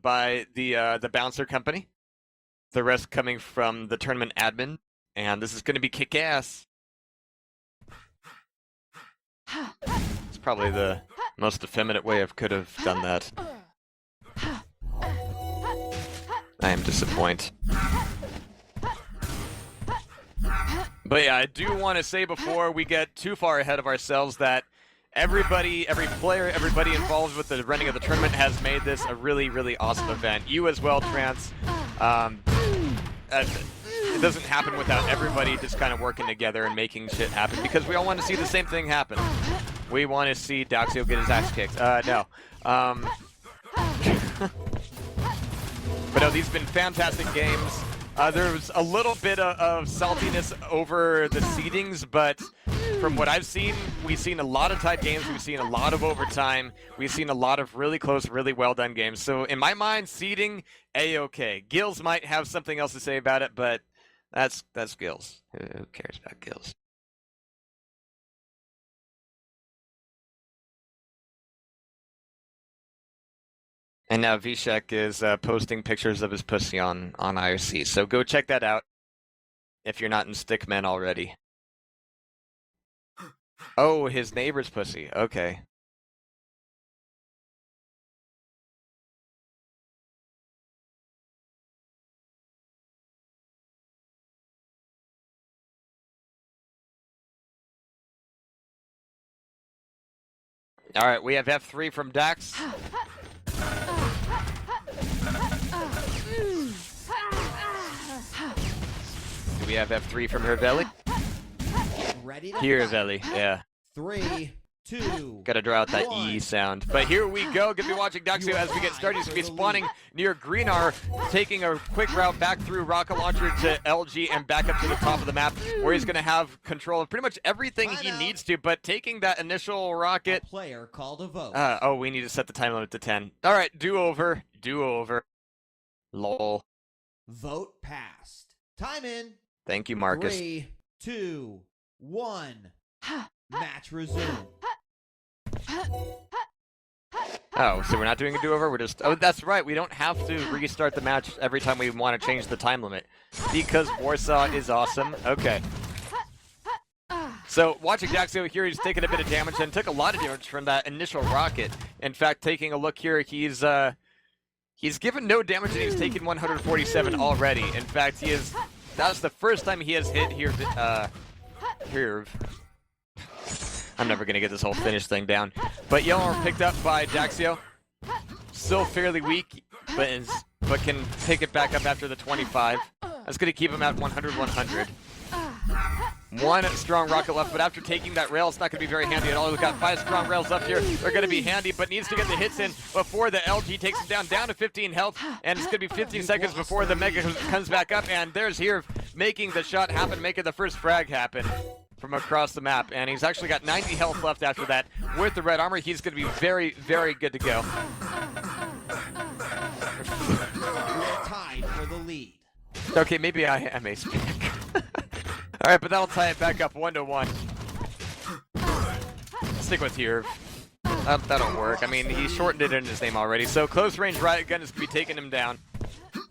by the bouncer company. The rest coming from the tournament admin, and this is going to be kick-ass. It's probably the most effeminate way I could have done that. I am disappointed. But yeah, I do want to say before we get too far ahead of ourselves that everybody, every player, everybody involved with the running of the tournament has made this a really, really awesome event. You as well, Trance. It doesn't happen without everybody just kind of working together and making shit happen, because we all want to see the same thing happen. We want to see Daxio get his ass kicked. No. But no, these have been fantastic games. There was a little bit of saltiness over the seedings, but from what I've seen, we've seen a lot of tight games, we've seen a lot of overtime, we've seen a lot of really close, really well-done games. So in my mind, seeding, A-okay. Gills might have something else to say about it, but that's Gills. Who cares about Gills? And now Vishek is posting pictures of his pussy on IRC, so go check that out if you're not in Stickmen already. Oh, his neighbor's pussy. Okay. All right, we have F3 from Dax. Do we have F3 from Herveli? Ready to Herveli, yeah. 3, 2. Gotta draw out that 1. E sound. But here we go. Gonna be watching Daxio as we get started. He's gonna be spawning near Greenar, taking a quick route back through Rocket Launcher to LG and back up to the top of the map, where he's gonna have control of pretty much everything he needs to. But taking that initial rocket. A player called a vote. Oh, we need to set the time limit to 10. All right, do over. Lol. Vote passed. Time in. Thank you, Marcus. 3, 2, 1. Match resumed. Oh, so we're not doing a do-over? We're just... Oh, that's right. We don't have to restart the match every time we want to change the time limit. Because Warsaw is awesome. Okay. So, watching Daxio here, he's taking a bit of damage and took a lot of damage from that initial rocket. In fact, taking a look here, he's given no damage and he's taken 147 already. In fact, that's the first time he has hit here, hyrv. I'm never gonna get this whole finish thing down. But Yellow Armor picked up by Daxio. Still fairly weak, but can pick it back up after the 25. That's gonna keep him at 100. One strong rocket left, but after taking that rail, it's not going to be very handy at all. We've got 5 strong rails up here. They're going to be handy, but needs to get the hits in before the LG takes him down to 15 health, and it's going to be 15 seconds before the Mega comes back up, and there's here making the shot happen, making the first frag happen from across the map, and he's actually got 90 health left after that. With the red armor, he's going to be very, very good to go. We're tied for the lead. Okay, maybe I am ace pick. Alright, but that'll tie it back up 1-1. Stick with hyrv. That'll work. I mean, he shortened it in his name already. So close range riot gun is going to be taking him down.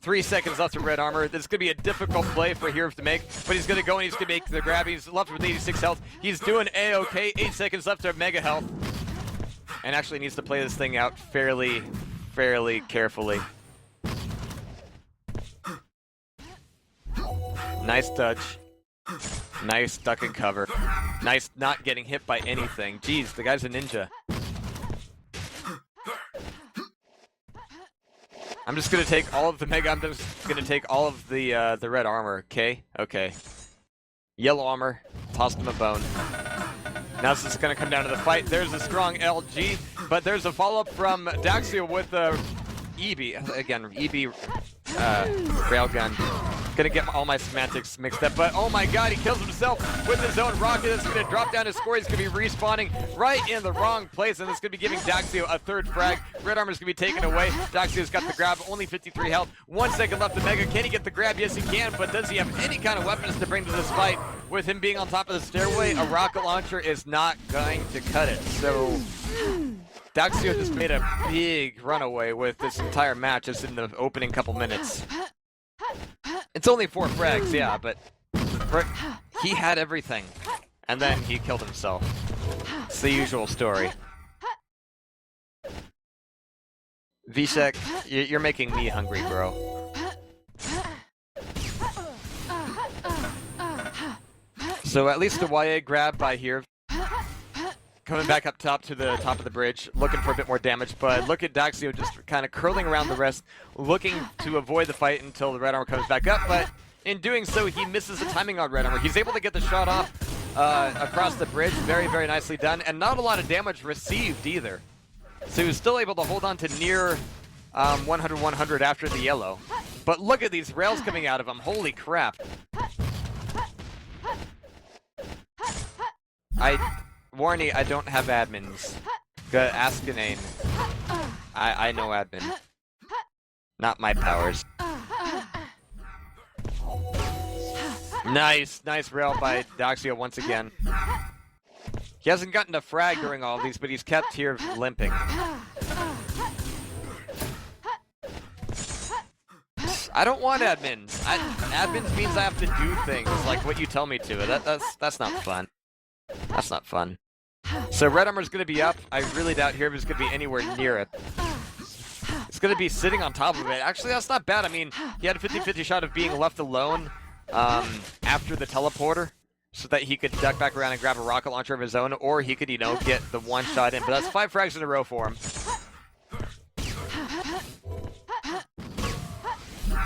3 seconds left of red armor. This is going to be a difficult play for hyrv to make, but he's going to go and he's going to make the grab. He's left with 86 health. He's doing A-okay. 8 seconds left of mega health. And actually needs to play this thing out fairly carefully. Nice dodge. Nice duck and cover. Nice not getting hit by anything. Jeez, the guy's a ninja. I'm just gonna take all of the mega. I'm just gonna take all of the red armor. Okay, okay. Yellow armor. Tossed him a bone. Now this is gonna come down to the fight. There's a strong LG, but there's a follow-up from Daxio with EB again. EB railgun. Gonna get all my semantics mixed up, but oh my god, he kills himself with his own rocket. It's gonna drop down his score. He's gonna be respawning right in the wrong place, and it's gonna be giving Daxio a 3rd frag. Red armor's gonna be taken away. Daxio's got the grab, only 53 health. 1 second left to Mega. Can he get the grab? Yes, he can, but does he have any kind of weapons to bring to this fight? With him being on top of the stairway, a rocket launcher is not going to cut it. So Daxio just made a big runaway with this entire match just in the opening couple minutes. It's only 4 frags, yeah, but he had everything. And then he killed himself. It's the usual story. Vishek, you're making me hungry, bro. So at least the YA grab by here. Coming back up top to the top of the bridge, looking for a bit more damage, but look at Daxio just kind of curling around the rest, looking to avoid the fight until the red armor comes back up, but in doing so, he misses the timing on red armor. He's able to get the shot off across the bridge, very, very nicely done, and not a lot of damage received either. So he was still able to hold on to near 100-100 after the yellow. But look at these rails coming out of him, holy crap. Warnie, I don't have admins. Go ask Ganane. I know admin. Not my powers. Nice rail by Daxio once again. He hasn't gotten a frag during all of these, but he's kept here limping. I don't want admins. Admins means I have to do things like what you tell me to. That's not fun. That's not fun. So red armor's gonna be up. I really doubt hyrv's gonna be anywhere near it. It's gonna be sitting on top of it. Actually, that's not bad. I mean, he had a 50-50 shot of being left alone after the teleporter, so that he could duck back around and grab a rocket launcher of his own, or he could, you know, get the one shot in. But that's 5 frags in a row for him.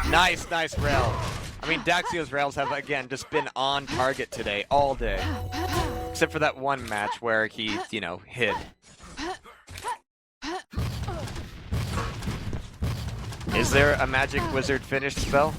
Nice rail. I mean, Daxio's rails have, again, just been on target today, all day. Except for that one match where he, you know, hid. Is there a magic wizard finish spell?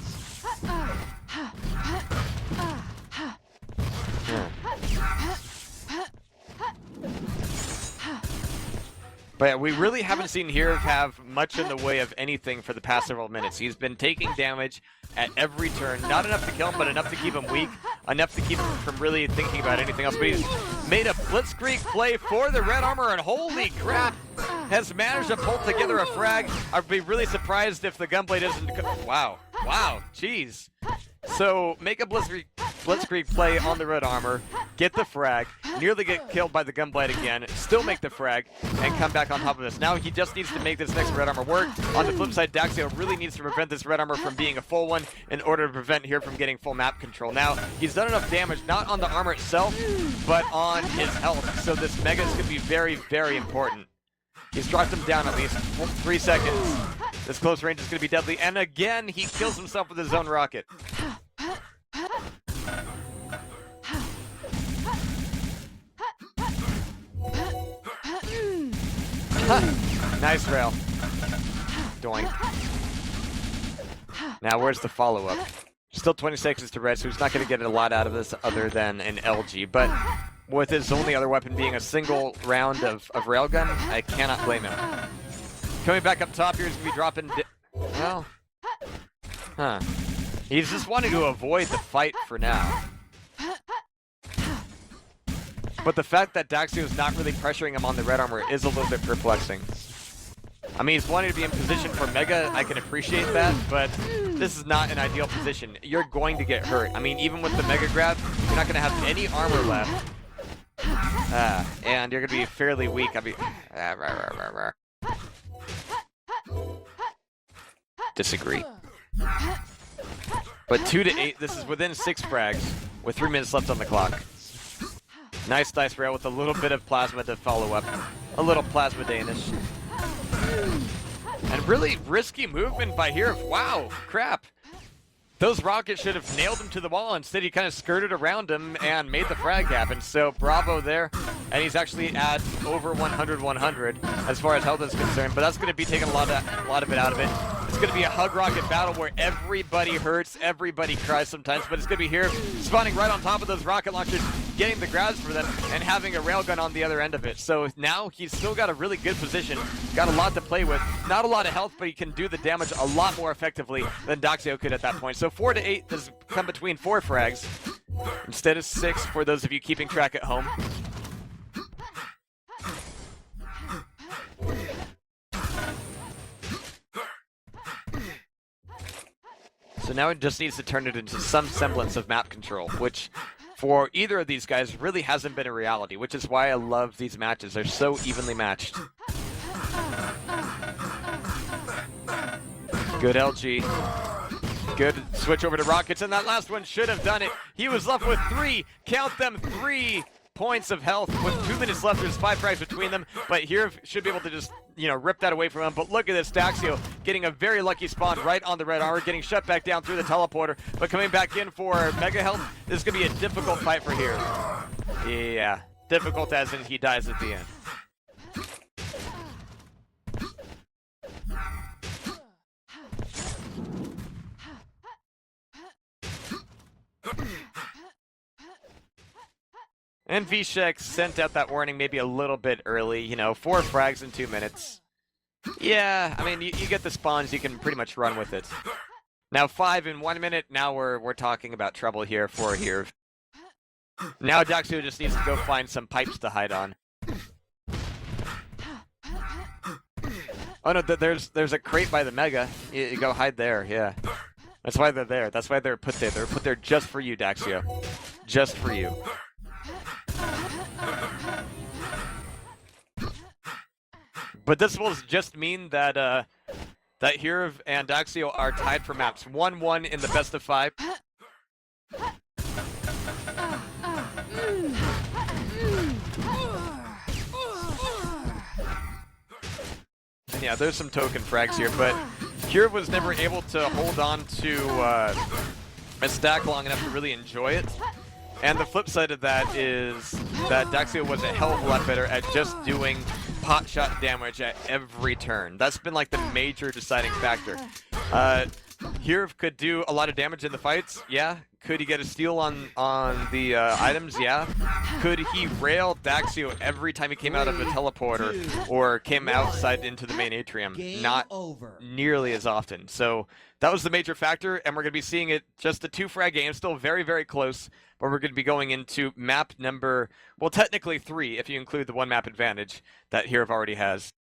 But yeah, we really haven't seen hyrv have much in the way of anything for the past several minutes. He's been taking damage at every turn. Not enough to kill him, but enough to keep him weak. Enough to keep him from really thinking about anything else. But he's made a blitzkrieg play for the red armor, and holy crap, has managed to pull together a frag. I'd be really surprised if the gunblade isn't... Wow, jeez. So, make a blitzkrieg play on the red armor, get the frag, nearly get killed by the gunblade again, still make the frag, and come back on top of this. Now he just needs to make this next red armor work. On the flip side, Daxio really needs to prevent this red armor from being a full one in order to prevent hyrv from getting full map control. Now, he's done enough damage, not on the armor itself, but on his health. So this mega is going to be very, very important. He's dropped him down at least 3 seconds. This close range is going to be deadly. And again, he kills himself with his own rocket. Nice rail. Doink. Now, where's the follow-up? Still 20 seconds to red, so he's not going to get a lot out of this other than an LG. But with his only other weapon being a single round of railgun, I cannot blame him. Coming back up top here, he's going to be dropping... Well... Huh. He's just wanting to avoid the fight for now. But the fact that Daxio is not really pressuring him on the red armor is a little bit perplexing. I mean, he's wanting to be in position for Mega, I can appreciate that, but this is not an ideal position. You're going to get hurt. I mean, even with the Mega Grab, you're not going to have any armor left. And you're going to be fairly weak. I mean... Disagree. But 2-8, this is within 6 frags, with 3 minutes left on the clock. Nice rail with a little bit of plasma to follow up. A little plasma Danish. And really risky movement by hyrv. Wow, crap. Those rockets should have nailed him to the wall. Instead, he kind of skirted around him and made the frag happen. So bravo there. And he's actually at over 100-100 as far as health is concerned. But that's going to be taking a lot of it out of it. It's going to be a hug rocket battle where everybody hurts, everybody cries sometimes. But it's going to be hyrv spawning right on top of those rocket launchers, getting the grabs for them, and having a railgun on the other end of it. So now he's still got a really good position. Got a lot to play with. Not a lot of health, but he can do the damage a lot more effectively than Daxio could at that point. So 4-8 has come between 4 frags instead of 6 for those of you keeping track at home. So now it just needs to turn it into some semblance of map control, which for either of these guys really hasn't been a reality, which is why I love these matches. They're so evenly matched. Good LG. Good switch over to Rockets, and that last one should have done it. He was left with 3, count them, 3 points of health with 2 minutes left. There's 5 frags between them, but here should be able to just, you know, rip that away from him. But look at this, Daxio getting a very lucky spawn right on the red armor, getting shut back down through the teleporter, but coming back in for mega health. This is going to be a difficult fight for here. Yeah, difficult as in he dies at the end. And Vshek sent out that warning maybe a little bit early, you know, 4 frags in 2 minutes. Yeah, I mean, you get the spawns, you can pretty much run with it. Now 5 in 1 minute, now we're talking about trouble here for hyrv. Now Daxio just needs to go find some pipes to hide on. Oh no, there's a crate by the Mega. You go hide there, yeah. That's why they're there. That's why they're put there. They're put there just for you, Daxio. Just for you. But this will just mean that that hyrv and Daxio are tied for maps. 1-1 in the best of 5. And yeah, there's some token frags here, but hyrv was never able to hold on to a stack long enough to really enjoy it. And the flip side of that is that Daxio was a hell of a lot better at just doing pot shot damage at every turn. That's been like the major deciding factor. hyrv could do a lot of damage in the fights, yeah. Could he get a steal on the items? Yeah. Could he rail Daxio every time he came out of the teleporter or came outside into the main atrium? Not nearly as often. So that was the major factor, and we're going to be seeing it just a 2-frag game, still very, very close, but we're going to be going into map number, well, technically 3, if you include the 1 map advantage that hyrv already has.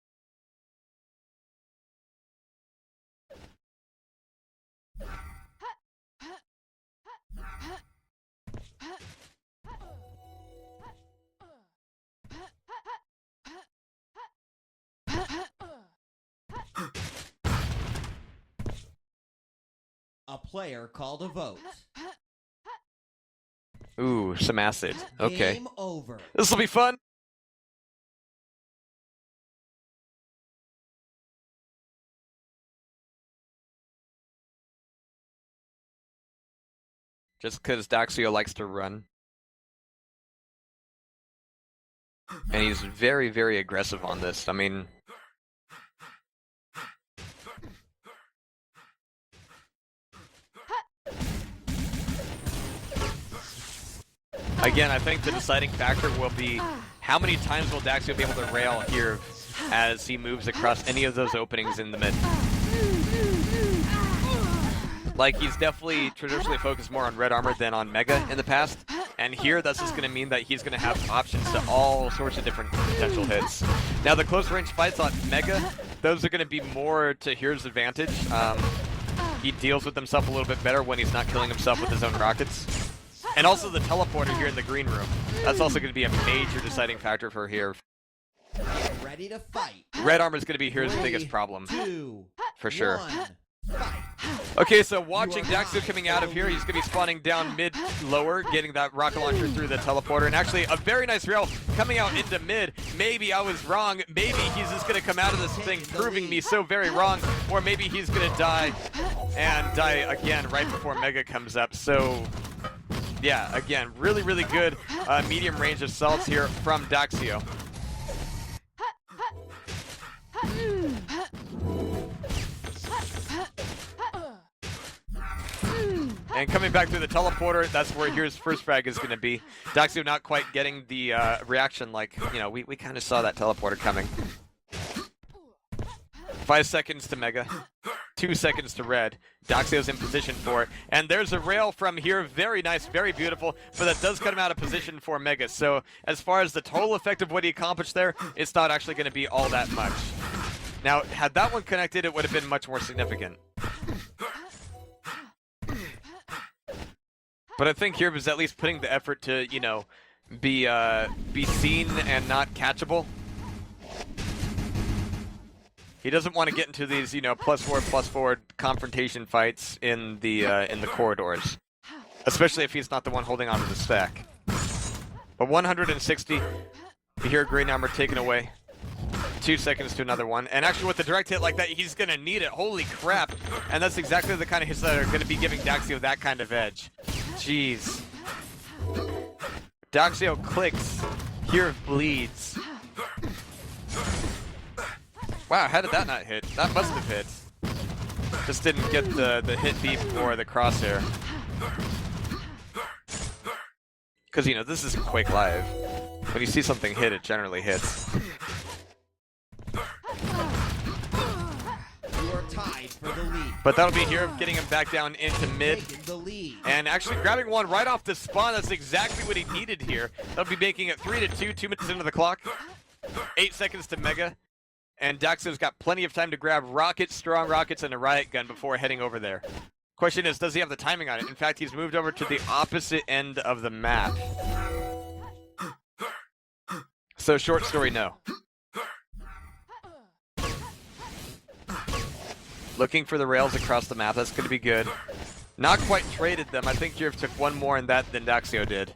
A player called a vote. Ooh, some acid. Okay. Game over. This will be fun. Just because Daxio likes to run. And he's very, very aggressive on this. I mean... Again, I think the deciding factor will be how many times will Daxio be able to rail hyrv as he moves across any of those openings in the mid. Like, he's definitely traditionally focused more on red armor than on mega in the past, and here that's just going to mean that he's going to have options to all sorts of different potential hits. Now, the close range fights on mega, those are going to be more to hyrv's advantage. He deals with himself a little bit better when he's not killing himself with his own rockets. And also the teleporter here in the green room. That's also going to be a major deciding factor for hyrv. Ready to fight. Red armor is going to be hyrv's biggest problem. 2, for sure. 1, fight. Okay, so watching Daxio coming out of here, he's going to be spawning down mid-lower, getting that rocket launcher through the teleporter. And actually, a very nice rail coming out into mid. Maybe I was wrong. Maybe he's just going to come out of this thing proving me so very wrong. Or maybe he's going to die and die again right before Mega comes up. So... yeah, again, really, really good medium range assaults here from Daxio. And coming back through the teleporter, that's where hyrv's first frag is going to be. Daxio not quite getting the reaction like, you know, we kind of saw that teleporter coming. 5 seconds to Mega. 2 seconds to red. Daxio's in position for it. And there's a rail from here. Very nice, very beautiful. But that does cut him out of position for Mega. So as far as the total effect of what he accomplished there, it's not actually going to be all that much. Now, had that one connected, it would have been much more significant. But I think hyrv is at least putting the effort to, you know, be seen and not catchable. He doesn't want to get into these, you know, +4/+4 confrontation fights in the corridors, especially if he's not the one holding onto the stack. But 160, you hear a green number taken away. 2 seconds to another one, and actually with the direct hit like that, he's gonna need it. Holy crap! And that's exactly the kind of hits that are gonna be giving Daxio that kind of edge. Jeez. Daxio clicks, hyrv bleeds. Wow, how did that not hit? That must have hit. Just didn't get the hit beep or the crosshair. Because, you know, this is Quake Live. When you see something hit, it generally hits. You are tied for the lead. But that'll be hyrv getting him back down into mid. Taking the lead. And actually grabbing one right off the spawn. That's exactly what he needed here. That'll be making it 3-2, 2 minutes into the clock. 8 seconds to Mega. And Daxio's got plenty of time to grab rockets, strong rockets, and a riot gun before heading over there. Question is, does he have the timing on it? In fact, he's moved over to the opposite end of the map. So short story, no. Looking for the rails across the map. That's going to be good. Not quite traded them. I think hyrv took one more in that than Daxio did.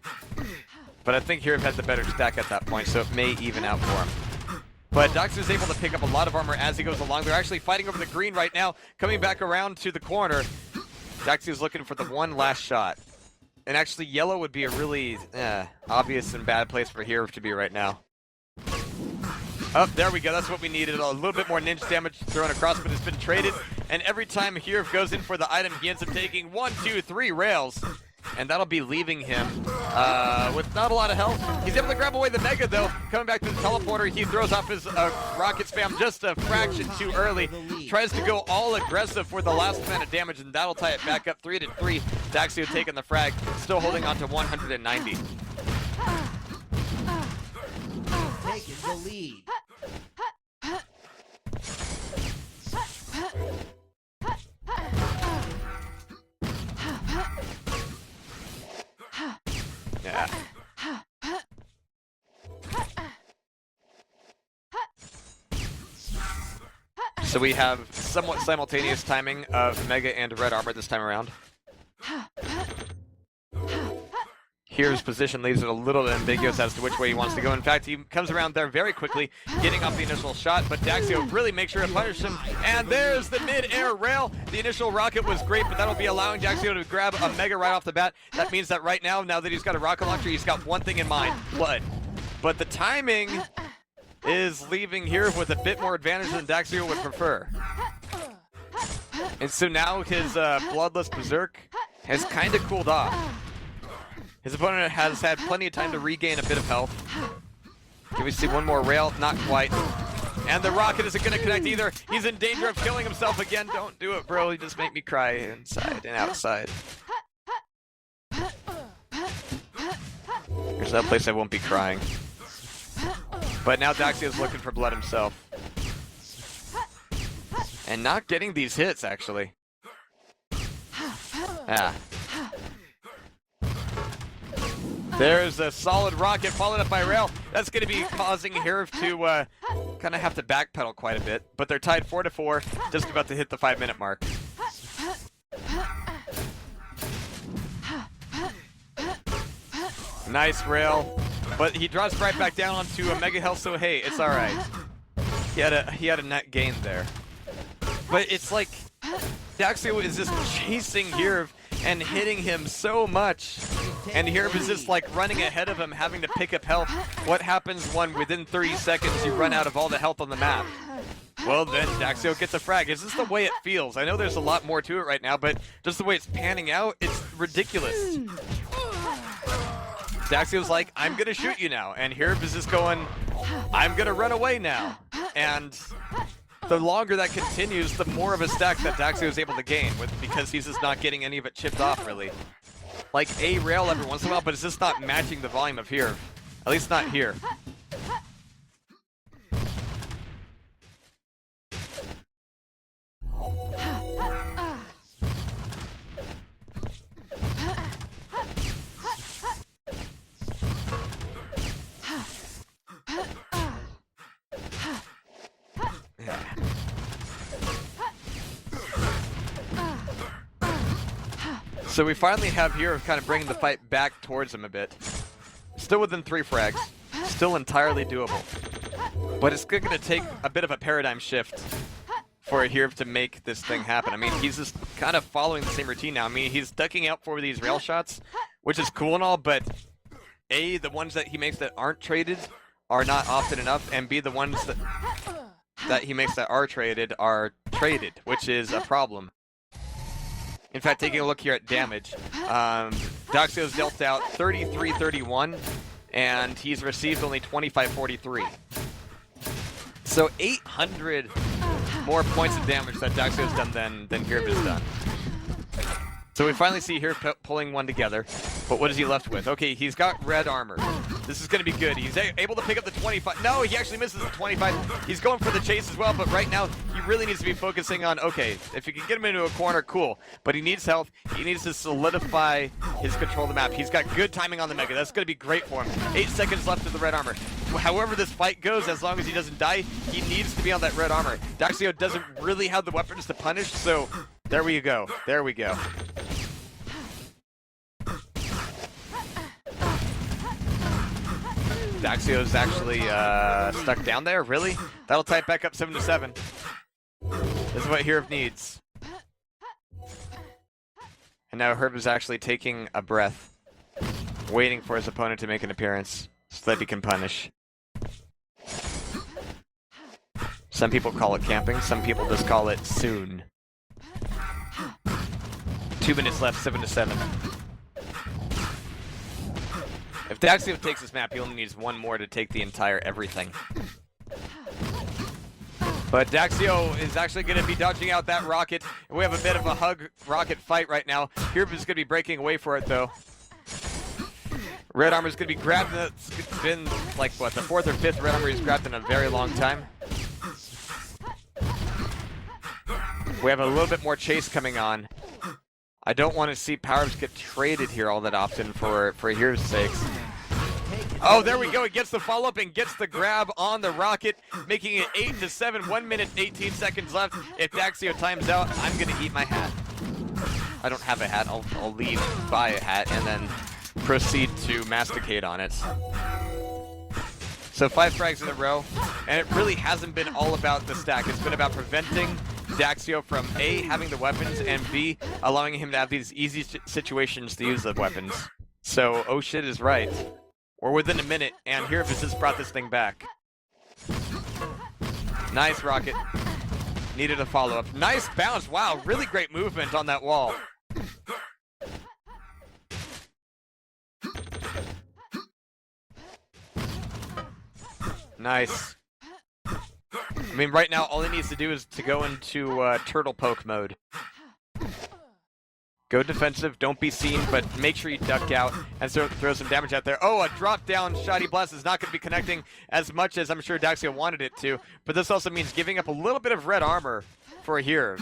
But I think hyrv had the better stack at that point, so it may even out for him. But Daxio's able to pick up a lot of armor as he goes along. They're actually fighting over the green right now, coming back around to the corner. Daxio's looking for the one last shot. And actually, yellow would be a really obvious and bad place for hyrv to be right now. Oh, there we go. That's what we needed. A little bit more ninja damage thrown across, but it's been traded. And every time hyrv goes in for the item, he ends up taking 1, 2, 3 rails. And that'll be leaving him with not a lot of health. He's able to grab away the Mega, though. Coming back to the teleporter, he throws off his rocket spam just a fraction too early. Tries to go all aggressive for the last amount of damage, and that'll tie it back up 3-3. Daxio taking the frag, still holding on to 190. Taking the lead. Yeah. So we have somewhat simultaneous timing of Mega and Red Armor this time around. hyrv's position leaves it a little ambiguous as to which way he wants to go. In fact, he comes around there very quickly, getting off the initial shot, but Daxio really makes sure to punish him. And there's the mid-air rail. The initial rocket was great, but that'll be allowing Daxio to grab a Mega right off the bat. That means that right now that he's got a rocket launcher, he's got one thing in mind, blood. But the timing is leaving hyrv with a bit more advantage than Daxio would prefer. And so now his Bloodless Berserk has kind of cooled off. His opponent has had plenty of time to regain a bit of health. Can we see one more rail? Not quite. And the rocket isn't going to connect either. He's in danger of killing himself again. Don't do it, bro. You just make me cry inside and outside. There's that place I won't be crying. But now Daxio's looking for blood himself. And not getting these hits, actually. Yeah. There's a solid rocket followed up by rail. That's going to be causing hyrv to kind of have to backpedal quite a bit. But they're tied 4-4, just about to hit the 5-minute mark. Nice rail. But he drops right back down onto a Mega Health, so hey, it's alright. He had a net gain there. But it's like Daxio is just chasing hyrv and hitting him so much. And hyrv is just like running ahead of him, having to pick up health. What happens when within 30 seconds you run out of all the health on the map? Well, then Daxio gets a frag. Is this the way it feels? I know there's a lot more to it right now, but just the way it's panning out, it's ridiculous. Daxio's like, I'm gonna shoot you now. And hyrv is just going, I'm gonna run away now. And the longer that continues, the more of a stack that Daxio is able to gain, because he's just not getting any of it chipped off, really. Like a rail every once in a while, but it's just not matching the volume of hyrv. At least not here. So we finally have here kind of bringing the fight back towards him a bit. Still within 3 frags. Still entirely doable. But it's going to take a bit of a paradigm shift for hyrv to make this thing happen. I mean, he's just kind of following the same routine now. I mean, he's ducking out for these rail shots, which is cool and all, but A, the ones that he makes that aren't traded are not often enough, and B, the ones that he makes that are traded, which is a problem. In fact, taking a look here at damage, Daxio's dealt out 33-31, and he's received only 25-43. So 800 more points of damage that Daxio's done than hyrv has done. So we finally see here pulling one together, but what is he left with? Okay, he's got red armor. This is going to be good. He's able to pick up the 25. No, he actually misses the 25. He's going for the chase as well, but right now he really needs to be focusing on, okay, if you can get him into a corner, cool. But he needs health. He needs to solidify his control of the map. He's got good timing on the Mega. That's going to be great for him. 8 seconds left of the red armor. However this fight goes, as long as he doesn't die, he needs to be on that red armor. Daxio doesn't really have the weapons to punish, so there we go. There we go. Daxio's actually stuck down there? Really? That'll tie it back up 7-7. This is what hyrv needs. And now hyrv is actually taking a breath, waiting for his opponent to make an appearance so that he can punish. Some people call it camping, some people just call it soon. 2 minutes left, 7-7. If Daxio takes this map, he only needs one more to take the entire everything. But Daxio is actually going to be dodging out that rocket. And we have a bit of a hug rocket fight right now. hyrv is going to be breaking away for it, though. Red armor is going to be grabbed. It's been, like, what, the 4th or 5th red armor he's grabbed in a very long time. We have a little bit more chase coming on. I don't want to see power-ups get traded here all that often for hyrv's sakes. Oh, there we go. He gets the follow-up and gets the grab on the rocket, making it 8-7, 1 minute, 18 seconds left. If Daxio times out, I'm going to eat my hat. I don't have a hat. I'll leave, buy a hat, and then proceed to masticate on it. So 5 frags in a row, and it really hasn't been all about the stack. It's been about preventing Daxio from A, having the weapons, and B, allowing him to have these easy situations to use the weapons. So, oh shit is right. We're within a minute, and hyrv has just brought this thing back. Nice rocket. Needed a follow-up. Nice bounce. Wow, really great movement on that wall. Nice. I mean, right now, all he needs to do is to go into turtle poke mode. Go defensive, don't be seen, but make sure you duck out and throw some damage out there. Oh, a drop-down Shoddy Blast is not going to be connecting as much as I'm sure Daxio wanted it to, but this also means giving up a little bit of red armor for hyrv.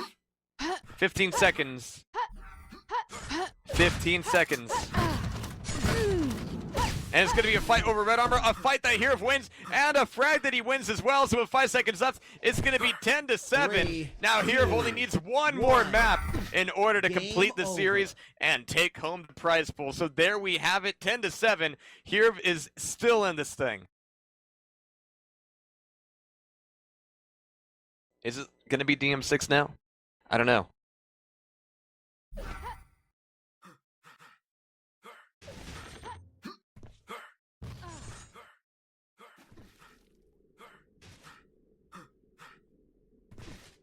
15 seconds. 15 seconds. And it's going to be a fight over red armor, a fight that hyrv wins, and a frag that he wins as well. So with 5 seconds left, it's going to be 10-7. Now hyrv only needs one more map in order to complete the series and take home the prize pool. So there we have it, 10-7. hyrv is still in this thing. Is it going to be DM6 now? I don't know.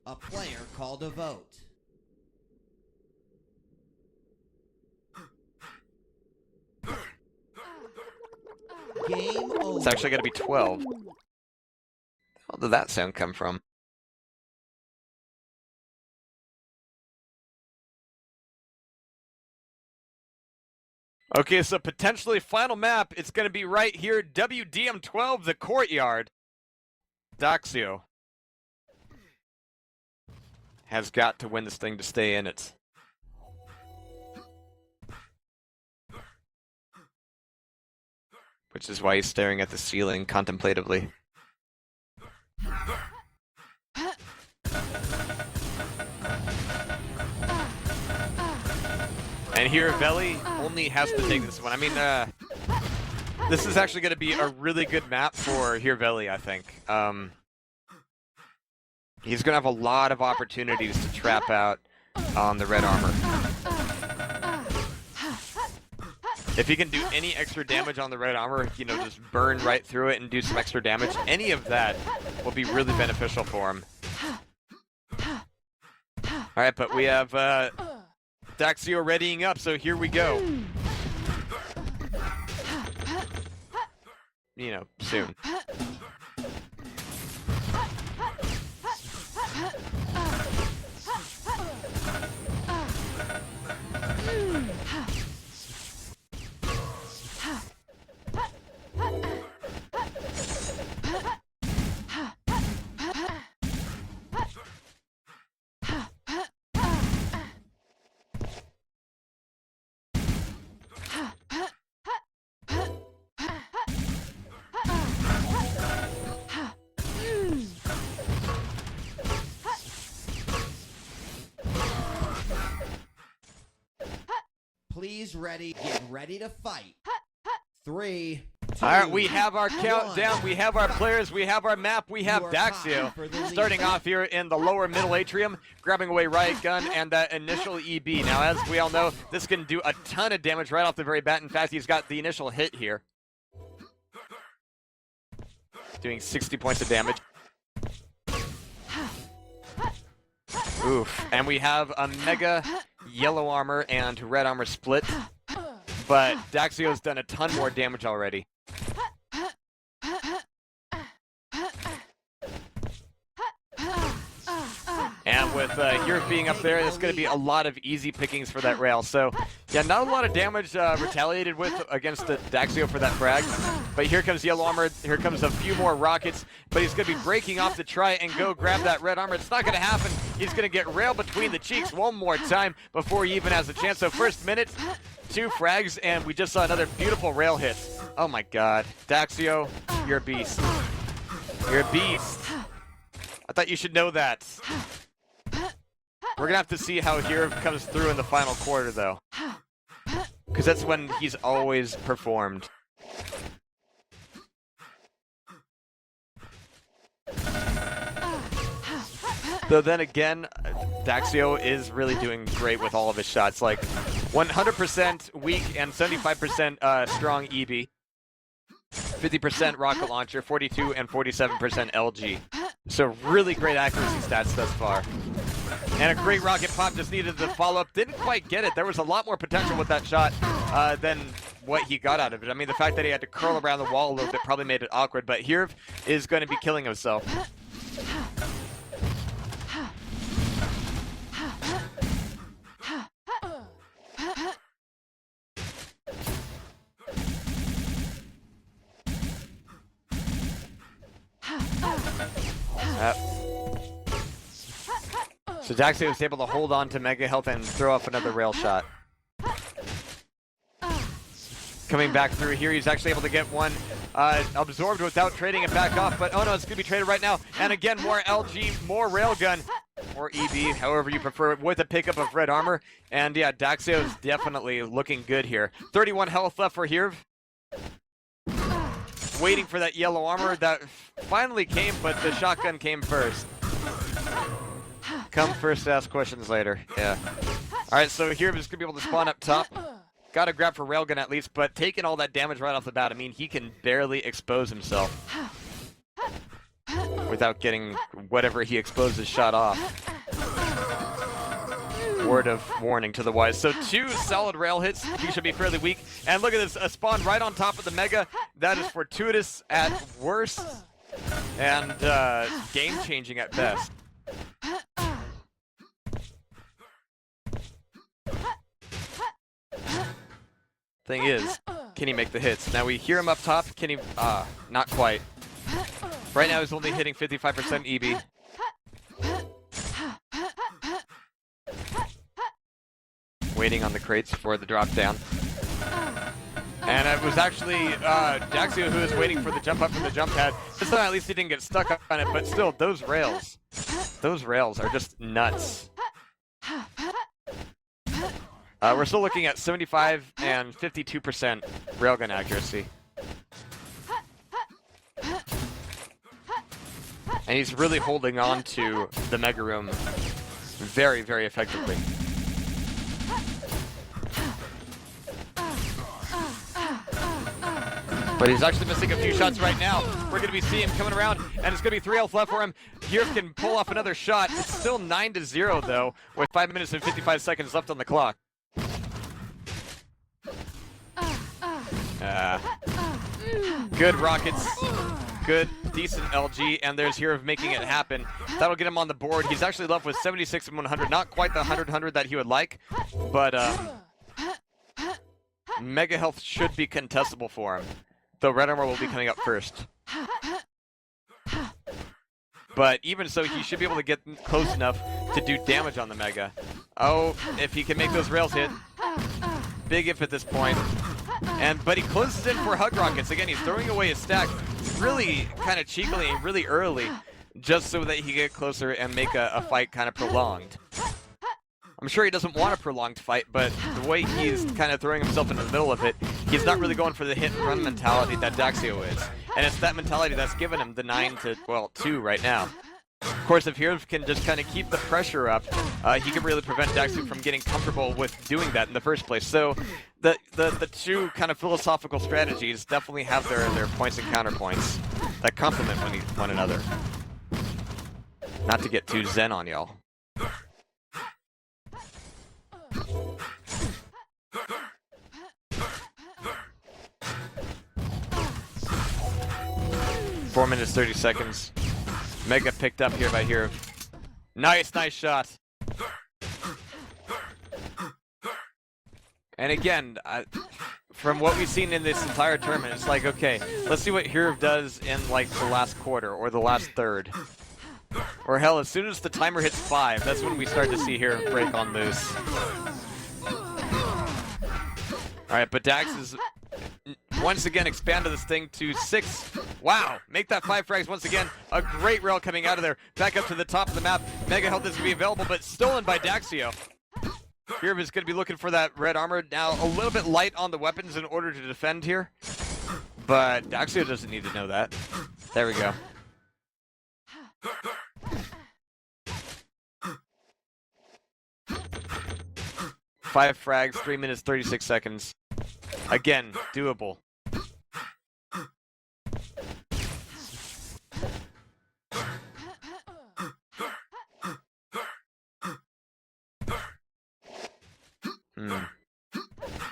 A player called a vote. Game over. It's actually going to be 12. Where did that sound come from? Okay, so potentially final map. It's going to be right here. WDM12, the courtyard. Daxio has got to win this thing to stay in it. Which is why he's staring at the ceiling contemplatively. And here, Veli only has to take this one. I mean, this is actually going to be a really good map for Hirveli, I think. He's going to have a lot of opportunities to trap out on the red armor. If he can do any extra damage on the red armor, you know, just burn right through it and do some extra damage, any of that will be really beneficial for him. Alright, but we have Daxio readying up, so here we go. You know, soon. Please get ready to fight. 3, 2, Alright, we have our 1. countdown, we have our players, we have our map, we have Daxio. Starting off here in the lower middle atrium, grabbing away Riot Gun and that initial EB. Now, as we all know, this can do a ton of damage right off the very bat. In fact, he's got the initial hit here. Doing 60 points of damage. Oof. And we have a mega yellow armor and red armor split. But Daxio's done a ton more damage already. And with hyrv being up there, there's going to be a lot of easy pickings for that rail. So, yeah, not a lot of damage retaliated with against the Daxio for that frag. But here comes yellow armor, here comes a few more rockets. But he's going to be breaking off to try and go grab that red armor. It's not going to happen. He's going to get railed between the cheeks one more time before he even has a chance. So first minute, 2 frags, and we just saw another beautiful rail hit. Oh my god. Daxio, you're a beast. You're a beast. I thought you should know that. We're gonna have to see how hyrv comes through in the final quarter, though. Because that's when he's always performed. Though then again, Daxio is really doing great with all of his shots. Like, 100% weak and 75% strong EB. 50% rocket launcher, 42 and 47% LG. So really great accuracy stats thus far. And a great rocket pop, just needed the follow-up. Didn't quite get it. There was a lot more potential with that shot than what he got out of it. I mean, the fact that he had to curl around the wall a little bit probably made it awkward, but hyrv is going to be killing himself. So Daxio was able to hold on to Mega Health and throw off another rail shot. Coming back through here, he's actually able to get one absorbed without trading it back off, but oh no, it's going to be traded right now. And again, more LG, more railgun, or EB, however you prefer it, with a pickup of red armor. And yeah, Daxio is definitely looking good here. 31 health left for hyrv. Waiting for that yellow armor that finally came, but the shotgun came first. Come first, ask questions later. Yeah. Alright, so hyrv is going to be able to spawn up top. Got to grab for railgun at least, but taking all that damage right off the bat, I mean, he can barely expose himself without getting whatever he exposes shot off. Word of warning to the wise. So 2 solid rail hits. He should be fairly weak. And look at this, a spawn right on top of the Mega. That is fortuitous at worst and game-changing at best. Thing is, can he make the hits? Now we hear him up top. Can he? Not quite. Right now he's only hitting 55% EB. Waiting on the crates for the drop down. And it was actually Daxio who was waiting for the jump up from the jump pad. This time at least he didn't get stuck on it, but still, those rails are just nuts. We're still looking at 75 and 52% railgun accuracy. And he's really holding on to the Mega Room very, very effectively. But he's actually missing a few shots right now. We're going to be seeing him coming around, and it's going to be 3 health left for him. Hyrv can pull off another shot. It's still 9-0, though, with 5 minutes and 55 seconds left on the clock. Good rockets. Good, decent LG, and there's Hyrv making it happen. That'll get him on the board. He's actually left with 76 and 100. Not quite the 100 that he would like, but Mega Health should be contestable for him. Though Red Armor will be coming up first. But even so, he should be able to get close enough to do damage on the Mega. Oh, if he can make those rails hit. Big if at this point. But he closes in for Hug Rockets. Again, he's throwing away his stack really kind of cheekily and really early, just so that he can get closer and make a fight kind of prolonged. I'm sure he doesn't want a prolonged fight, but the way he's kind of throwing himself into the middle of it, he's not really going for the hit and run mentality that Daxio is. And it's that mentality that's given him the 9-2 right now. Of course, if Hyrv can just kind of keep the pressure up, he can really prevent Daxio from getting comfortable with doing that in the first place. So the two kind of philosophical strategies definitely have their points and counterpoints that complement one another. Not to get too zen on y'all. Four minutes, 30 seconds. Mega picked up here by Hyrv. Nice shot. And again, from what we've seen in this entire tournament, it's like, okay, let's see what Hyrv does in like the last quarter or the last third. Or hell, as soon as the timer hits 5, that's when we start to see Hyrv break on loose. Alright, but Dax is once again expanded this thing to 6. Wow, make that 5 frags once again. A great rail coming out of there. Back up to the top of the map. Mega Health is going to be available, but stolen by Daxio. Hyrv is going to be looking for that red armor. Now, a little bit light on the weapons in order to defend here. But Daxio doesn't need to know that. There we go. Five frags, 3 minutes, 36 seconds. Again, doable.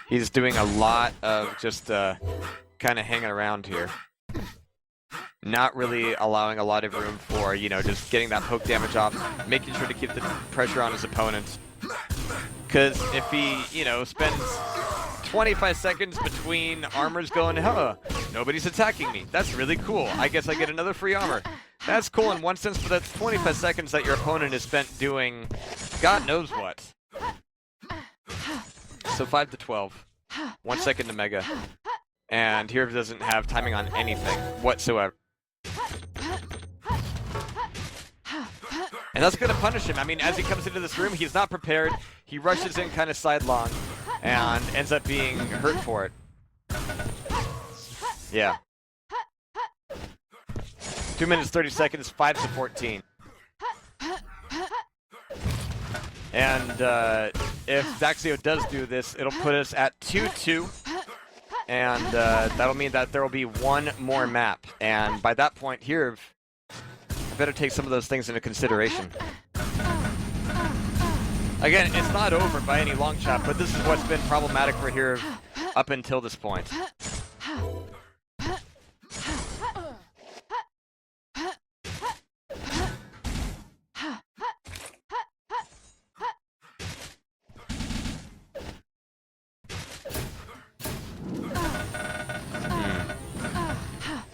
He's doing a lot of just kind of hanging around here. Not really allowing a lot of room for, you know, just getting that poke damage off, making sure to keep the pressure on his opponent. Because if he, you know, spends 25 seconds between armors going, huh, nobody's attacking me. That's really cool. I guess I get another free armor. That's cool in one sense, but that's 25 seconds that your opponent has spent doing God knows what. So 5-12. 1 second to Mega. And Hyrv doesn't have timing on anything whatsoever. And that's going to punish him. I mean, as he comes into this room, he's not prepared. He rushes in kind of sidelong and ends up being hurt for it. Yeah. 2 minutes, 30 seconds, 5-14. And if Daxio does do this, it'll put us at 2-2. And that'll mean that there will be one more map. And by that point, Hyrv, I better take some of those things into consideration. Again, it's not over by any long shot, but this is what's been problematic for Hyrv up until this point.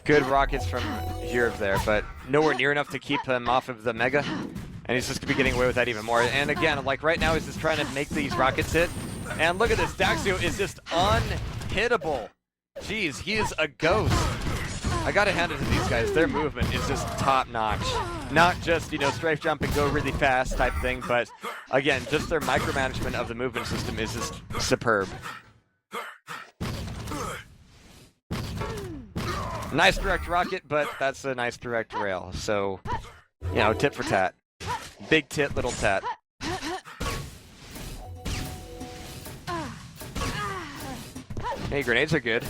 Good rockets from Hyrv there, but nowhere near enough to keep him off of the Mega. And he's just going to be getting away with that even more. And again, like right now, he's just trying to make these rockets hit. And look at this, Daxio is just unhittable. Jeez, he is a ghost. I got to hand it to these guys. Their movement is just top notch. Not just, you know, strafe jump and go really fast type thing, but again, just their micromanagement of the movement system is just superb. Nice direct rocket, but that's a nice direct rail. So, you know, tit for tat. Big tit, little tat. Hey, grenades are good.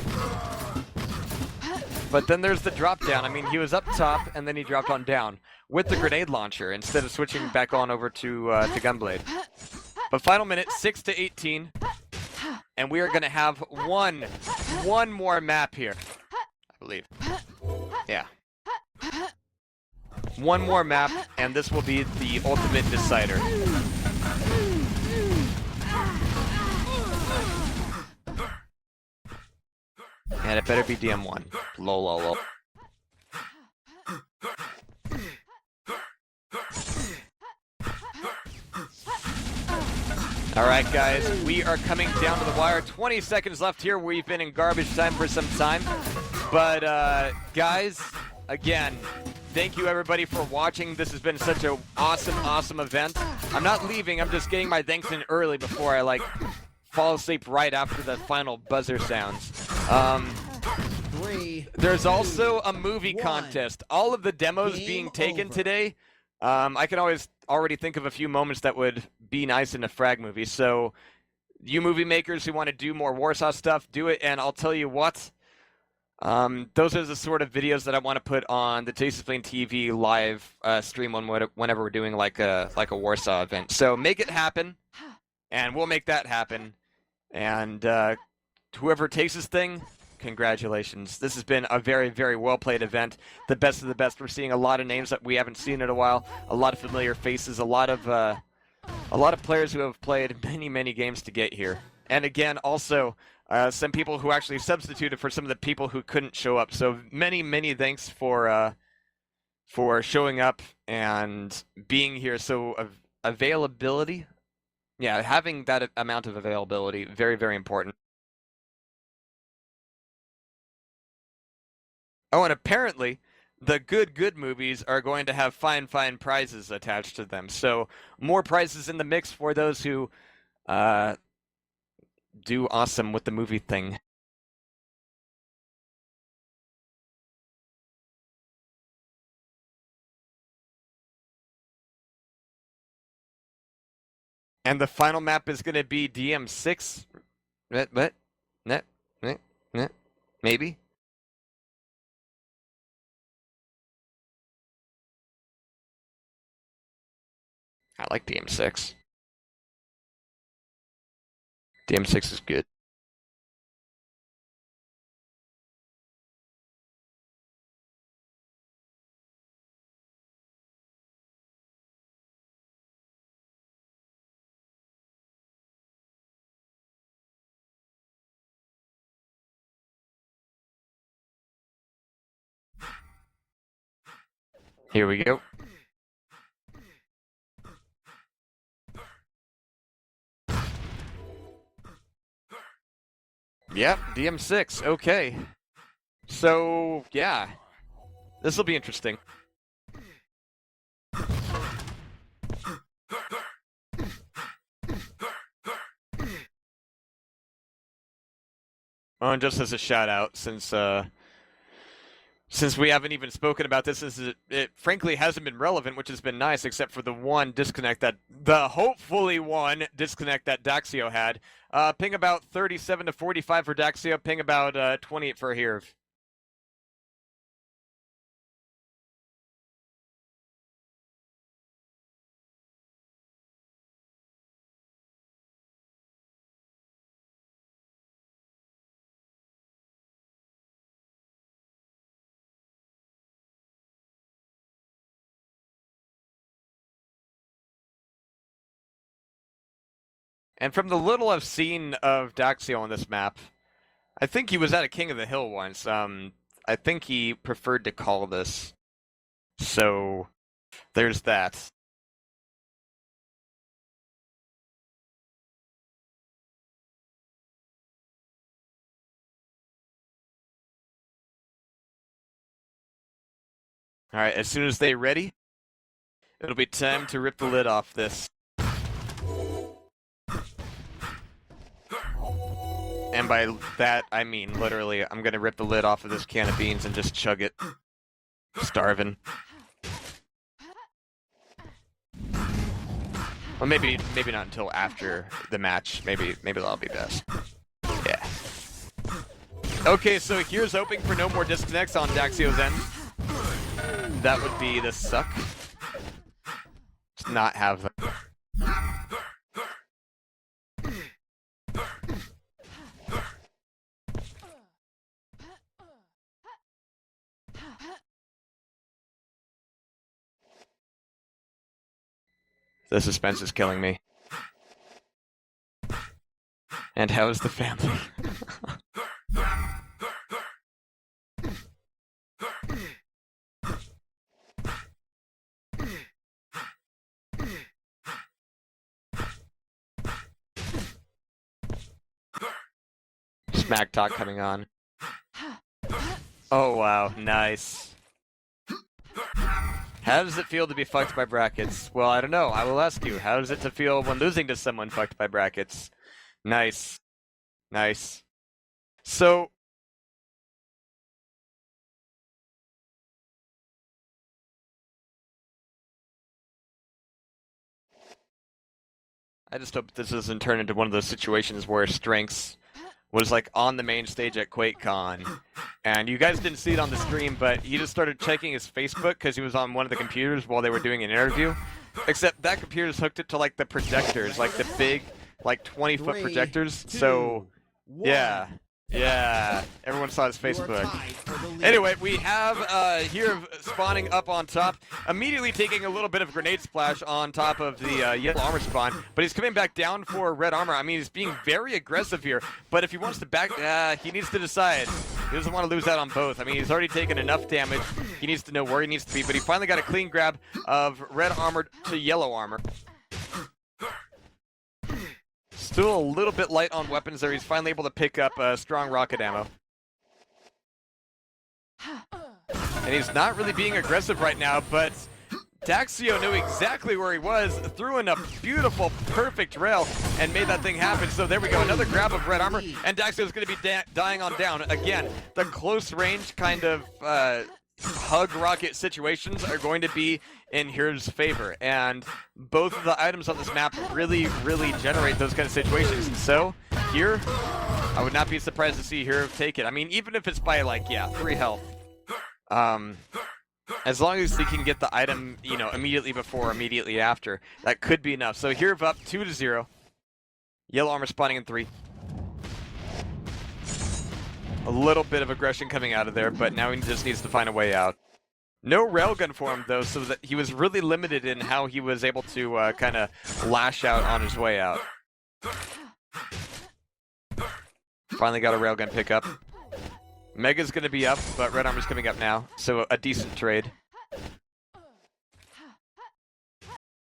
But then there's the drop down. I mean, he was up top, and then he dropped on down with the grenade launcher instead of switching back on over to Gunblade. But final minute, 6-18. And we are going to have one more map here, I believe. Yeah. One more map, and this will be the ultimate decider. And it better be DM1. Lol, lol, lol. Alright guys, we are coming down to the wire. 20 seconds left here. We've been in garbage time for some time. But guys, again, thank you everybody for watching. This has been such an awesome event. I'm not leaving, I'm just getting my thanks in early before I fall asleep right after the final buzzer sounds. There's also a movie contest. All of the demos being taken today, I can already think of a few moments that would be nice in a frag movie. So, you movie makers who want to do more Warsaw stuff, do it. And I'll tell you what, those are the sort of videos that I want to put on the Tasty Plane TV live stream whenever we're doing like a Warsaw event. So make it happen, and we'll make that happen. And whoever takes this thing, congratulations. This has been a very well played event. The best of the best. We're seeing a lot of names that we haven't seen in a while. A lot of familiar faces. A lot of players who have played many games to get here. And again, also some people who actually substituted for some of the people who couldn't show up. So many thanks for showing up and being here. So availability. Yeah, having that amount of availability, very important. Oh, and apparently, the good movies are going to have fine prizes attached to them. So, more prizes in the mix for those who do awesome with the movie thing. And the final map is going to be DM6. What? Maybe? I like DM6. DM6 is good. Here we go. Yep, DM6. Okay. So, yeah. This will be interesting. Oh, and just as a shout out, since we haven't even spoken about this, it frankly hasn't been relevant, which has been nice, except for the hopefully one disconnect that Daxio had. Ping about 37 to 45 for Daxio, ping about 28 for hyrv. And from the little I've seen of Daxio on this map, I think he was at a King of the Hill once. I think he preferred to call this. So, there's that. Alright, as soon as they're ready, It'll be time to rip the lid off this. And by that, I mean literally, I'm gonna rip the lid off of this can of beans and just chug it. Starving. Well, maybe not until after the match. Maybe that'll be best. Yeah. Okay, so here's hoping for no more disconnects on Daxio's end. That would be the suck. Just not have them. The suspense is killing me. And how is the family? Smack talk coming on. Oh wow, nice. How does it feel to be fucked by brackets? Well, I don't know. I will ask you. How does it to feel when losing to someone fucked by brackets? Nice. Nice. So... I just hope this doesn't turn into one of those situations where Strengths was like on the main stage at QuakeCon, and you guys didn't see it on the stream, but he just started checking his Facebook because he was on one of the computers while they were doing an interview. Except that computer's hooked it to like the projectors, like the big, like 20-foot projectors. 2, So, 1. yeah, everyone saw his Facebook. Anyway, we have here spawning up on top, immediately taking a little bit of grenade splash on top of the yellow armor spawn, but he's coming back down for red armor. I mean, he's being very aggressive here, but if he wants to back, he needs to decide. He doesn't want to lose out on both. I mean, he's already taken enough damage. He needs to know where he needs to be, but he finally got a clean grab of red armor to yellow armor. Still a little bit light on weapons there. He's finally able to pick up strong rocket ammo. And he's not really being aggressive right now, but Daxio knew exactly where he was, threw in a beautiful, perfect rail, and made that thing happen. So there we go, another grab of red armor, and Daxio's going to be dying on down. Again, the close range kind of hug rocket situations are going to be in hyrv's favor, and both of the items on this map really generate those kind of situations. So here, I would not be surprised to see hyrv take it. I mean, even if it's by like 3 health, as long as he can get the item, you know, immediately before, immediately after, that could be enough. So hyrv up 2-0. Yellow armor spawning in 3. A little bit of aggression coming out of there, but now he just needs to find a way out. No railgun for him, though, so that he was really limited in how he was able to kind of lash out on his way out. Finally got a railgun pickup. Mega's going to be up, but red armor's coming up now, so a decent trade.